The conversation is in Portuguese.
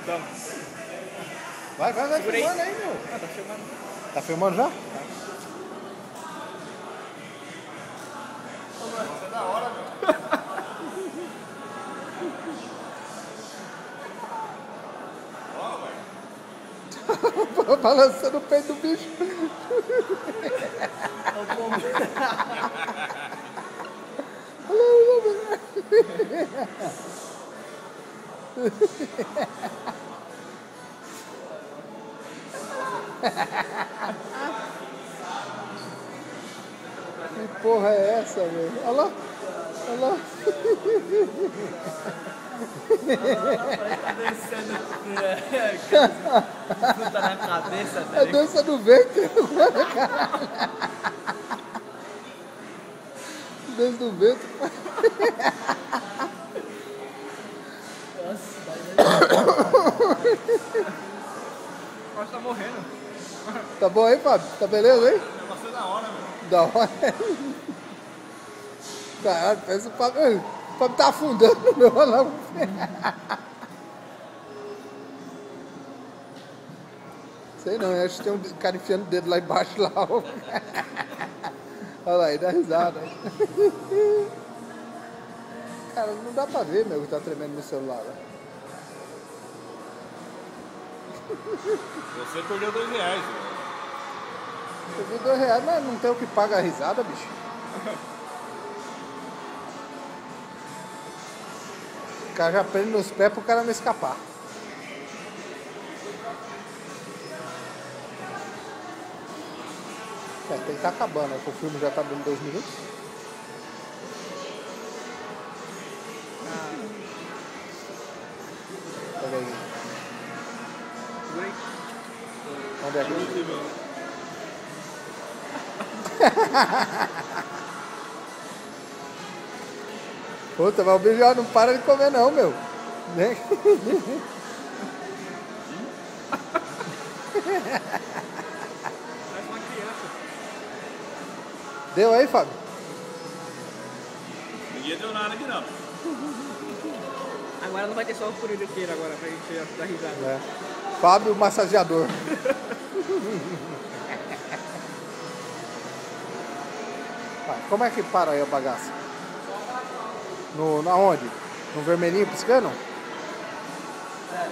Então. Vai, filmando aí, meu. Ah, tá filmando. Tá filmando já? Isso é da hora, meu. Balançando o peito do bicho. Que porra é essa, velho? Olha lá. Olha lá. Tá descendo fruta na cabeça, tá É dança do ventre. Dança do ventre. Nossa, quase tá morrendo. Tá bom aí, Fábio? Tá beleza aí? O negócio é da hora, meu. Da hora. Caralho, parece o Fábio. O Fábio tá afundando, meu. Olha lá. Sei não, acho que tem um cara enfiando o dedo lá embaixo lá. Olha lá, ele dá risada. Cara, não dá pra ver, meu, que tá tremendo no celular. Né? Você perdeu R$2. Eu vi R$2, mas não tem o que paga a risada, bicho. O cara já prende nos pés pro cara não escapar. É, tem que estar acabando, né? O filme já tá dando 2 minutos. Olha aí. Onde é que Puta, mas o bicho já não para de comer não, meu. Né? Parece uma criança. Deu aí, Fábio? Ninguém deu nada aqui, não. Agora não vai ter só o furidequeiro agora pra gente dar risada. É. Fábio, massageador. Vai, como é que para aí a bagaça? Aonde? No vermelhinho piscando? É.